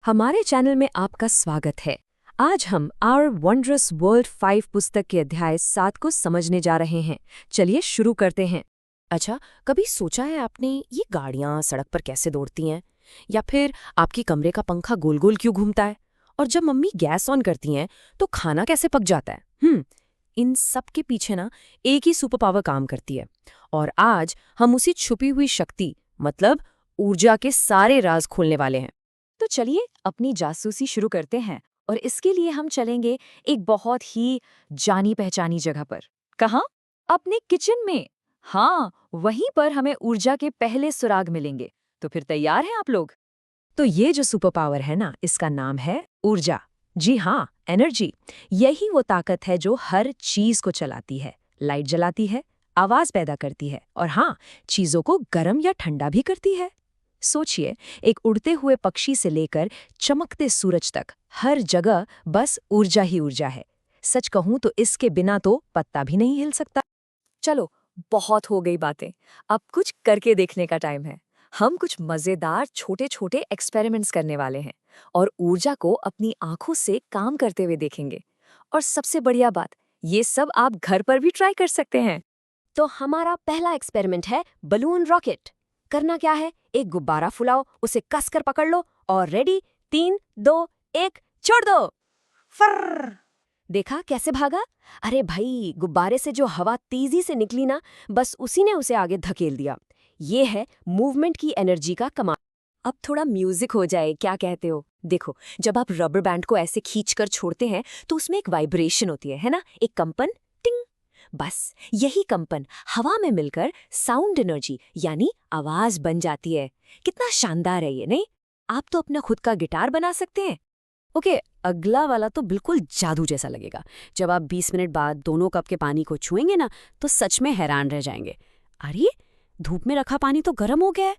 हमारे चैनल में आपका स्वागत है। आज हम आवर वंडरस वर्ल्ड 5 पुस्तक के अध्याय 7 को समझने जा रहे हैं। चलिए शुरू करते हैं। अच्छा, कभी सोचा है आपने ये गाड़ियां सड़क पर कैसे दौड़ती हैं? या फिर आपकी कमरे का पंखा गोल गोल क्यों घूमता है? और जब मम्मी गैस ऑन करती हैं तो खाना कैसे पक जाता है? इन सब के पीछे ना एक ही सुपर पावर काम करती है। और आज हम उसी छुपी हुई शक्ति मतलब ऊर्जा के सारे राज खोलने वाले हैं। तो चलिए अपनी जासूसी शुरू करते हैं और इसके लिए हम चलेंगे एक बहुत ही जानी पहचानी जगह पर। कहाँ? अपने किचन में। हाँ, वहीं पर हमें ऊर्जा के पहले सुराग मिलेंगे। तो फिर तैयार हैं आप लोग? तो ये जो सुपर पावर है ना, इसका नाम है ऊर्जा। जी हाँ, एनर्जी। यही वो ताकत है जो हर चीज को चलाती है, लाइट जलाती है, आवाज पैदा करती है और हाँ, चीजों को गर्म या ठंडा भी करती है। सोचिए, एक उड़ते हुए पक्षी से लेकर चमकते सूरज तक हर जगह बस ऊर्जा ही ऊर्जा है। सच कहूं तो इसके बिना तो पत्ता भी नहीं हिल सकता। चलो, बहुत हो गई बातें। अब कुछ करके देखने का टाइम है। हम कुछ मजेदार छोटे छोटे एक्सपेरिमेंट्स करने वाले हैं और ऊर्जा को अपनी आंखों से काम करते हुए देखेंगे। और सबसे बढ़िया बात, ये सब आप घर पर भी ट्राई कर सकते हैं। तो हमारा पहला एक्सपेरिमेंट है बलून रॉकेट। करना क्या है, एक गुब्बारा फुलाओ, उसे कसकर पकड़ लो और रेडी, 3, 2, 1, छोड़ दो। फर्र! देखा कैसे भागा? अरे भाई, गुब्बारे से जो हवा तेजी से निकली ना, बस उसी ने उसे आगे धकेल दिया। ये है मूवमेंट की एनर्जी का कमाल। अब थोड़ा म्यूजिक हो जाए, क्या कहते हो? देखो, जब आप रबर बैंड को ऐसे खींचकर छोड़ते हैं तो उसमें एक वाइब्रेशन होती है ना, एक कंपन। टिंग! बस यही कंपन हवा में मिलकर साउंड एनर्जी यानी आवाज बन जाती है। कितना शानदार है ये, नहीं? आप तो अपना खुद का गिटार बना सकते हैं। ओके, अगला वाला तो बिल्कुल जादू जैसा लगेगा। जब आप 20 मिनट बाद दोनों कप के पानी को छुएंगे ना, तो सच में हैरान रह जाएंगे। अरे, धूप में रखा पानी तो गर्म हो गया है।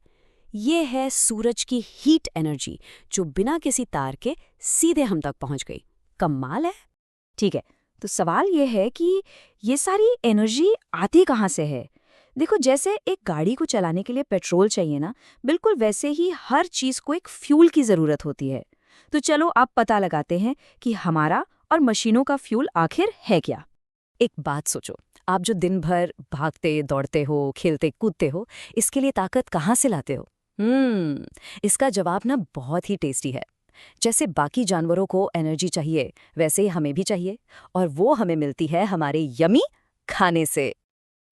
ये है सूरज की हीट एनर्जी जो बिना किसी तार के सीधे हम तक पहुंच गई। कमाल है। ठीक है, तो सवाल ये है कि ये सारी एनर्जी आती कहाँ से है? देखो, जैसे एक गाड़ी को चलाने के लिए पेट्रोल चाहिए ना, बिल्कुल वैसे ही हर चीज को एक फ्यूल की जरूरत होती है। तो चलो आप पता लगाते हैं कि हमारा और मशीनों का फ्यूल आखिर है क्या। एक बात सोचो, आप जो दिन भर भागते दौड़ते हो, खेलते कूदते हो, इसके लिए ताकत कहाँ से लाते हो? इसका जवाब ना बहुत ही टेस्टी है। जैसे बाकी जानवरों को एनर्जी चाहिए, वैसे ही हमें भी चाहिए, और वो हमें मिलती है हमारे यमी खाने से।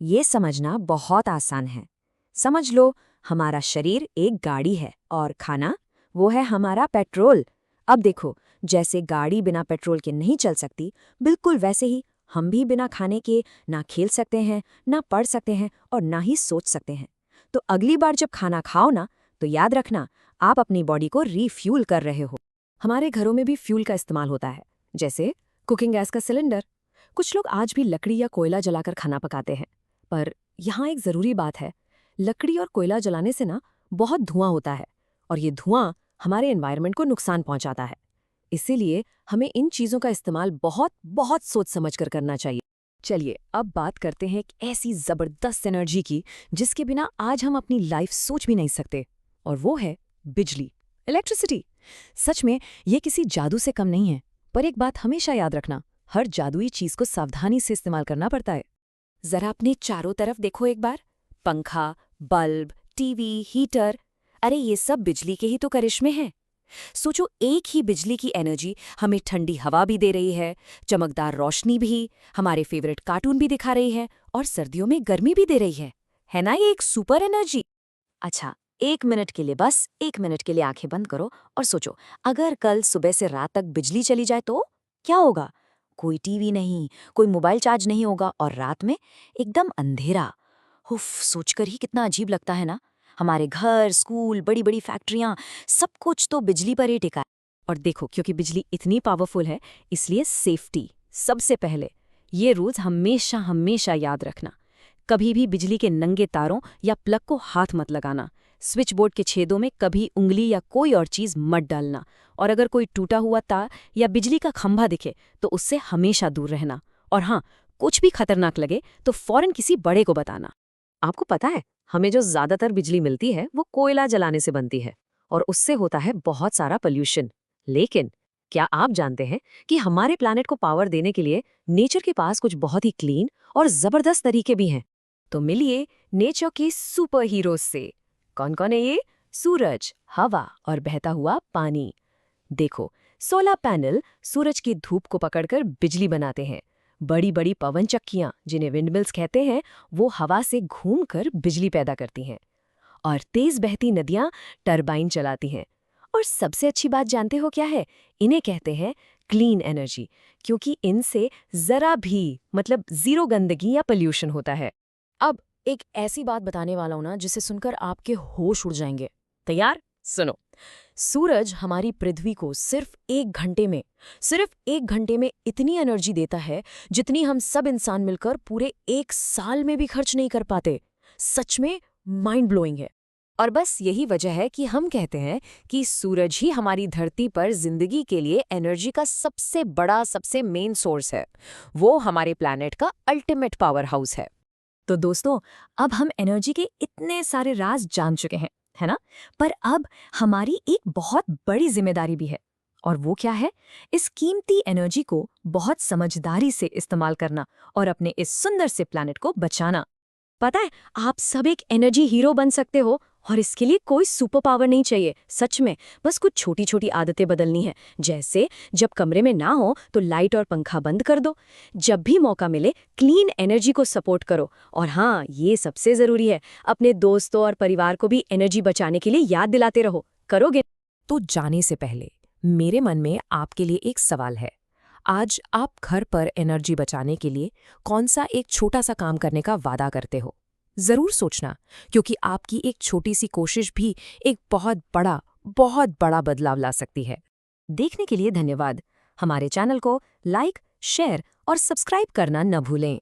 ये समझना बहुत आसान है। समझ लो, हमारा शरीर एक गाड़ी है और खाना वो है हमारा पेट्रोल। अब देखो, जैसे गाड़ी बिना पेट्रोल के नहीं चल सकती, बिल्कुल वैसे ही हम भी बिना खाने के ना खेल सकते हैं, ना पढ़ सकते हैं और ना ही सोच सकते हैं। तो अगली बार जब खाना खाओ ना, तो याद रखना, आप अपनी बॉडी को रीफ्यूल कर रहे हो। हमारे घरों में भी फ्यूल का इस्तेमाल होता है, जैसे कुकिंग गैस का सिलेंडर। कुछ लोग आज भी लकड़ी या कोयला जलाकर खाना पकाते हैं, पर यहाँ एक ज़रूरी बात है। लकड़ी और कोयला जलाने से ना बहुत धुआं होता है और ये धुआं हमारे एनवायरनमेंट को नुकसान पहुंचाता है। इसीलिए हमें इन चीज़ों का इस्तेमाल बहुत बहुत सोच समझ कर करना चाहिए। चलिए अब बात करते हैं एक ऐसी ज़बरदस्त एनर्जी की जिसके बिना आज हम अपनी लाइफ सोच भी नहीं सकते, और वो है बिजली, इलेक्ट्रिसिटी। सच में ये किसी जादू से कम नहीं है, पर एक बात हमेशा याद रखना, हर जादुई चीज़ को सावधानी से इस्तेमाल करना पड़ता है। जरा अपने चारों तरफ देखो एक बार। पंखा, बल्ब, टीवी, हीटर, अरे ये सब बिजली के ही तो करिश्मे हैं। सोचो, एक ही बिजली की एनर्जी हमें ठंडी हवा भी दे रही है, चमकदार रोशनी भी, हमारे फेवरेट कार्टून भी दिखा रही है और सर्दियों में गर्मी भी दे रही है ना ये एक सुपर एनर्जी? अच्छा, 1 मिनट के लिए, बस 1 मिनट के लिए आंखें बंद करो और सोचो, अगर कल सुबह से रात तक बिजली चली जाए तो क्या होगा? कोई टीवी नहीं, कोई मोबाइल चार्ज नहीं होगा और रात में एकदम अंधेरा। उफ, सोचकर ही कितना अजीब लगता है ना। हमारे घर, स्कूल, बड़ी बड़ी फैक्ट्रियां, सब कुछ तो बिजली पर ही टिका है। और देखो, क्योंकि बिजली इतनी पावरफुल है, इसलिए सेफ्टी सबसे पहले। ये रूल्स हमेशा हमेशा याद रखना। कभी भी बिजली के नंगे तारों या प्लग को हाथ मत लगाना। स्विच बोर्ड के छेदों में कभी उंगली या कोई और चीज मत डालना। और अगर कोई टूटा हुआ तार या बिजली का खंभा दिखे तो उससे हमेशा दूर रहना। और हाँ, कुछ भी खतरनाक लगे तो फौरन किसी बड़े को बताना। आपको पता है, हमें जो ज्यादातर बिजली मिलती है वो कोयला जलाने से बनती है और उससे होता है बहुत सारा पोल्यूशन। लेकिन क्या आप जानते हैं कि हमारे प्लैनेट को पावर देने के लिए नेचर के पास कुछ बहुत ही क्लीन और जबरदस्त तरीके भी हैं? तो मिलिए नेचर के सुपर हीरोज से। कौन कौन है ये? सूरज, हवा और बहता हुआ पानी। देखो, सोलर पैनल सूरज की धूप को पकड़कर बिजली बनाते हैं। बड़ी बड़ी पवन चक्कियां, जिन्हें विंडमिल्स कहते हैं, वो हवा से घूमकर बिजली पैदा करती हैं। और तेज बहती नदियां टरबाइन चलाती हैं। और सबसे अच्छी बात जानते हो क्या है? इन्हें कहते हैं क्लीन एनर्जी, क्योंकि इनसे जरा भी मतलब जीरो गंदगी या पोल्यूशन होता है। अब एक ऐसी बात बताने वाला हूं ना जिसे सुनकर आपके होश उड़ जाएंगे। तैयार? सुनो। सूरज हमारी पृथ्वी को सिर्फ एक घंटे में इतनी एनर्जी देता है जितनी हम सब इंसान मिलकर पूरे 1 साल में भी खर्च नहीं कर पाते। सच में माइंड ब्लोइंग है। और बस यही वजह है कि हम कहते हैं कि सूरज ही हमारी धरती पर जिंदगी के लिए एनर्जी का सबसे बड़ा, सबसे मेन सोर्स है। वो हमारे प्लैनेट का अल्टीमेट पावर हाउस है। तो दोस्तों, अब हम एनर्जी के इतने सारे राज जान चुके हैं, है ना? पर अब हमारी एक बहुत बड़ी जिम्मेदारी भी है। और वो क्या है? इस कीमती एनर्जी को बहुत समझदारी से इस्तेमाल करना और अपने इस सुंदर से प्लैनेट को बचाना। पता है, आप सब एक एनर्जी हीरो बन सकते हो और इसके लिए कोई सुपर पावर नहीं चाहिए। सच में बस कुछ छोटी छोटी आदतें बदलनी है। जैसे जब कमरे में ना हो तो लाइट और पंखा बंद कर दो। जब भी मौका मिले क्लीन एनर्जी को सपोर्ट करो। और हाँ, ये सबसे जरूरी है, अपने दोस्तों और परिवार को भी एनर्जी बचाने के लिए याद दिलाते रहो। करोगे? तो जाने से पहले मेरे मन में आपके लिए एक सवाल है। आज आप घर पर एनर्जी बचाने के लिए कौन सा एक छोटा सा काम करने का वादा करते हो? जरूर सोचना, क्योंकि आपकी एक छोटी सी कोशिश भी एक बहुत बड़ा बदलाव ला सकती है। देखने के लिए धन्यवाद। हमारे चैनल को लाइक, शेयर और सब्सक्राइब करना न भूलें।